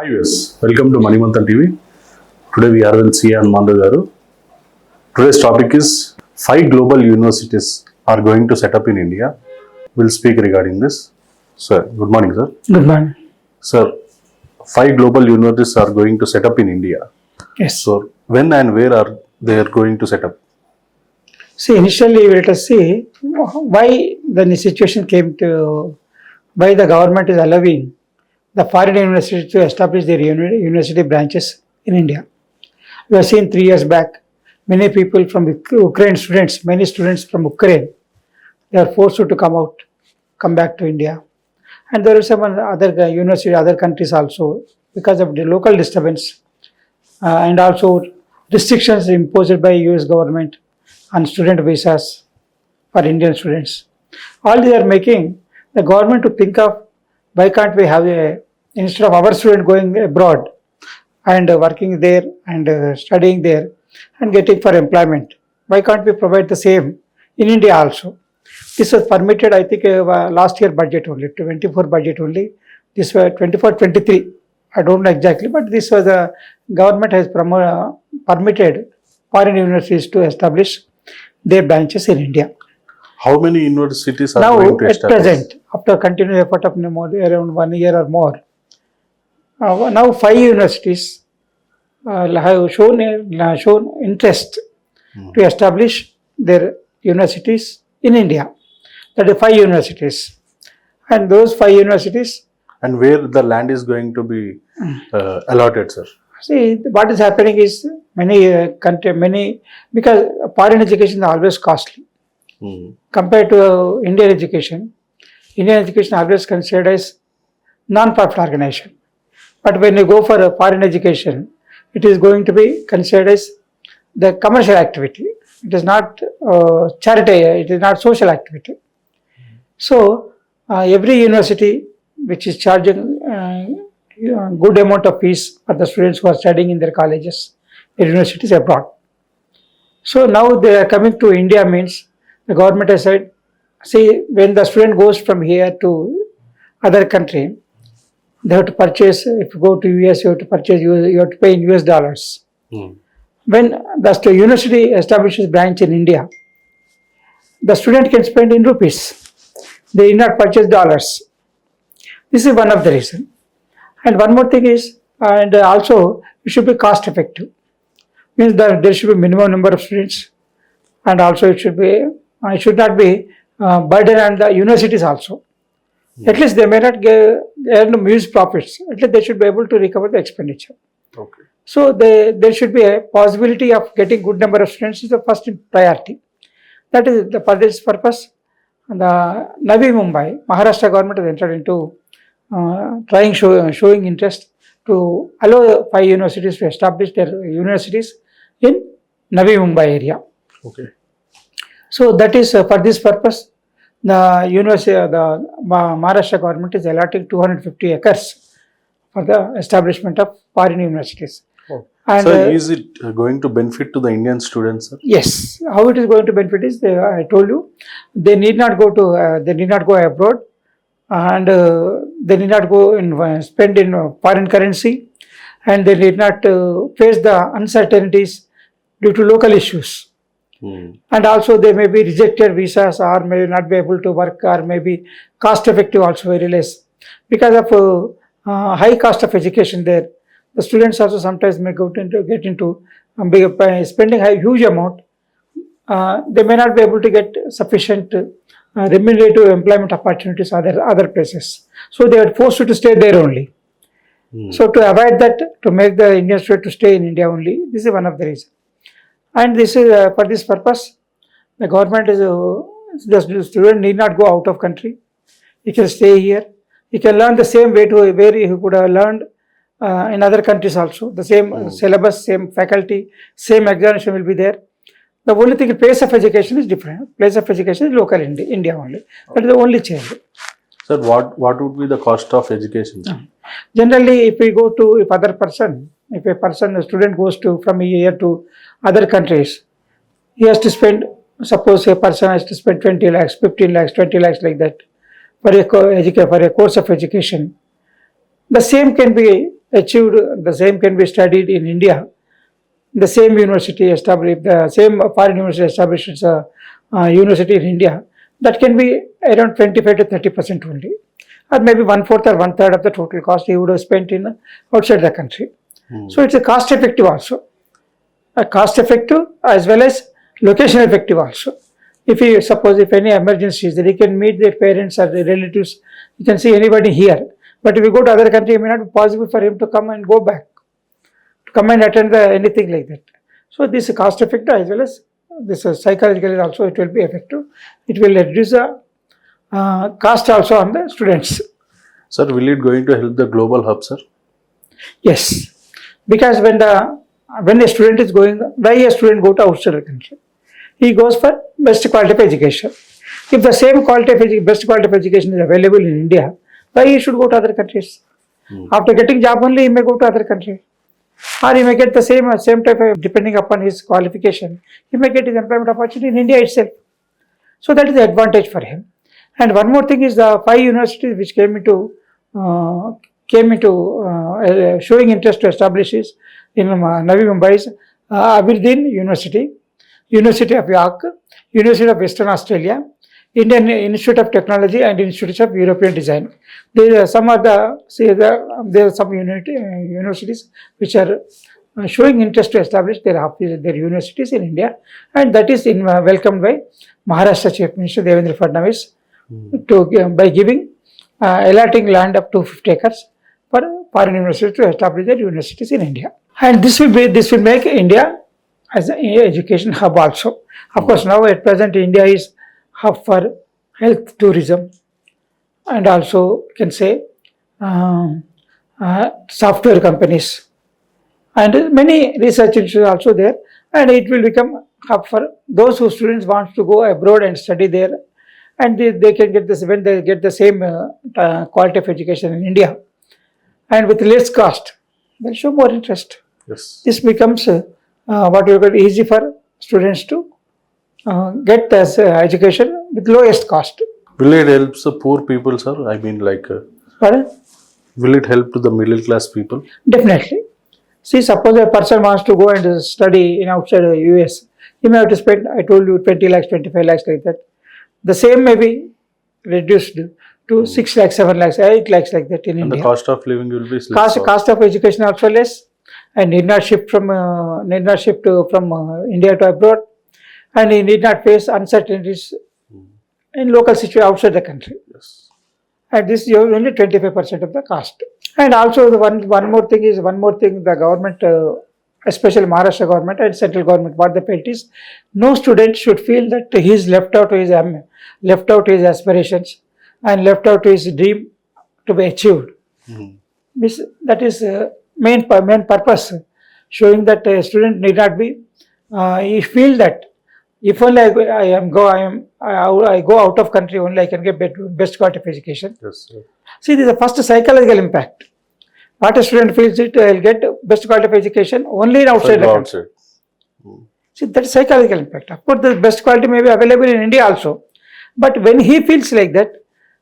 Hi viewers, welcome to Mantan TV. Today we are with CA and Mandu garu. Today's topic is 5 global universities are going to set up in India. We'll speak regarding this. Sir, good morning sir. Good morning. Sir, 5 global universities are going to set up in India. Yes. So when and where are they going to set up? See, initially, let us see why the situation came to, why the government is allowing the foreign universities to establish their university branches in India. We have seen 3 years back, many people from Ukraine students, many students from Ukraine, they are forced to come back to India. And there are some other university, other countries also, because of the local disturbance and also restrictions imposed by US government on student visas for Indian students. All these are making the government to think of why can't we have instead of our student going abroad and working there and studying there and getting for employment, why can't we provide the same in India also? This was permitted, I think, last year budget only, 24 budget only. This was 24-23. I don't know exactly, but this was the government has permitted foreign universities to establish their branches in India. How many universities are Now, going to at establish? present, after continued effort of around 1 year or more, now 5 universities have shown interest to establish their universities in India. That is 5 universities. And those 5 universities, And where the land is going to be allotted, sir? see, what is happening is because foreign education is always costly. Compared to Indian education is always considered as non-profit organization. But when you go for a foreign education, it is going to be considered as the commercial activity. It is not charity, it is not social activity. So, every university which is charging good amount of fees for the students who are studying in their colleges, their universities abroad. So, now they are coming to India means the government has said, see, when the student goes from here to other country, they have to purchase, if you go to US, you have to purchase, you have to pay in US dollars. When the university establishes branch in India, the student can spend in rupees. They did not purchase dollars. This is one of the reasons. And one more thing is, and also it should be cost effective. Means that there should be minimum number of students, and also it should not be burden on the universities also. At least they may not earn huge profits. At least they should be able to recover the expenditure. Okay. So there should be a possibility of getting good number of students is the first priority. That is for this purpose. The Navi Mumbai, Maharashtra government has entered into showing interest to allow 5 universities to establish their universities in Navi Mumbai area. Okay. So that is for this purpose, the Maharashtra government is allotting 250 acres for the establishment of foreign universities. Oh. And So is it going to benefit to the Indian students, sir? yes, how it is going to benefit is I told you they need not go abroad, and they need not go and spend in foreign currency, and they need not face the uncertainties due to local issues. And also they may be rejected visas or may not be able to work or may be cost effective also very less. Because of high cost of education there, the students also sometimes may get into spending a huge amount. They may not be able to get sufficient remunerative employment opportunities other places. So they are forced to stay there only. So to avoid that, to make the Indian student to stay in India only, this is one of the reasons. And this is for this purpose, the government is, the student need not go out of country. He can stay here. He can learn the same way to where he could have learned in other countries also. The same syllabus, same faculty, same examination will be there. The only thing, place of education is different. Place of education is local in India only. That is the only change. Sir, what would be the cost of education? Generally, if a student goes from here to other countries, he has to spend, suppose a person has to spend 20 lakhs, 15 lakhs, 20 lakhs like that for a course of education. The same can be achieved, the same can be studied in India. The same university established, if the same foreign university establishes a university in India, that can be around 25 to 30% only, or maybe 1/4 or 1/3 of the total cost he would have spent in outside the country. So it's a cost effective also, a cost effective as well as location effective also. If he suppose if any emergencies, then he can meet their parents or their relatives. You can see anybody here. But if you go to other country, it may not be possible for him to come and go back, to come and attend anything like that. So this is cost effective as well as this is psychologically also it will be effective. It will reduce the cost also on the students. Sir, will it going to help the global hub, sir? Yes, because when a student is going, why a student go to outside the country? He goes for best quality of education. If the same quality of best quality of education is available in India, why he should go to other countries? After getting job only, he may go to other country, or he may get the same type of, depending upon his qualification, he may get his employment opportunity in India itself. So that is the advantage for him. And one more thing is the 5 universities which came into showing interest to establish this in Navi Mumbai's Aberdeen University, University of York, University of Western Australia, Indian Institute of Technology and Institute of European Design. There are some universities which are showing interest to establish their universities in India, and that is welcomed by Maharashtra Chief Minister Devendra Fadnavis by giving allotting land up to 50 acres for foreign universities to establish their universities in India. And this will make India as an education hub also. Of course, now at present India is hub for health tourism, and also can say software companies, and many research institutes also there, and it will become hub for those who students want to go abroad and study there, and they can get this when they get the same quality of education in India, and with less cost, they'll show more interest. Yes. This becomes what we call easy for students to get this education with lowest cost. Will it help the poor people, sir? I mean, like, Pardon? will it help to the middle class people? Definitely. See, suppose a person wants to go and study in outside the US, he may have to spend, I told you, 20 lakhs, 25 lakhs like that. The same may be reduced to 6 lakhs, 7 lakhs, 8 lakhs like that in And India. the cost of living will be less. Cost of education also less, and need not shift from India to abroad, and he need not face uncertainties in local situation outside the country. Yes. And this is only 25% of the cost. And also the one more thing the government, especially Maharashtra government and central government, what they felt is no student should feel that he is left out his aspirations and left out his dream to be achieved. That is main purpose, showing that a student need not be he feel that if only I go out of country, only I can get best quality of education. Yes, sir. See, this is the first psychological impact. What a student feels it, I'll get best quality of education only in outside the country. See, that is psychological impact. Of course, the best quality may be available in India also. But when he feels like that,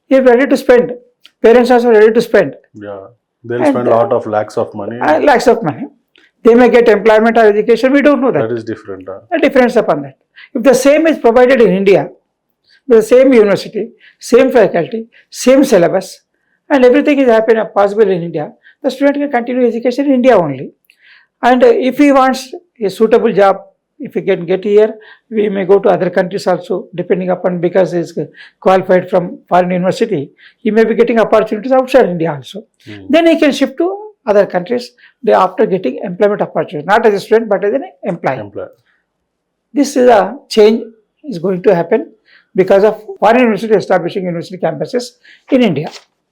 he is ready to spend. Parents are also ready to spend. Yeah. They'll spend a lot of lakhs of money. Lakhs of money. They may get employment or education, we don't know that. That is different. A difference upon that. If the same is provided in India, with the same university, same faculty, same syllabus, and everything is possible in India, the student can continue education in India only. And if he wants a suitable job, if he can get here, we may go to other countries also, depending upon, because he is qualified from foreign university, he may be getting opportunities outside India also. Then he can shift to other countries after getting employment opportunity, not as a student but as an employee. This is a change is going to happen because of foreign university establishing university campuses in India.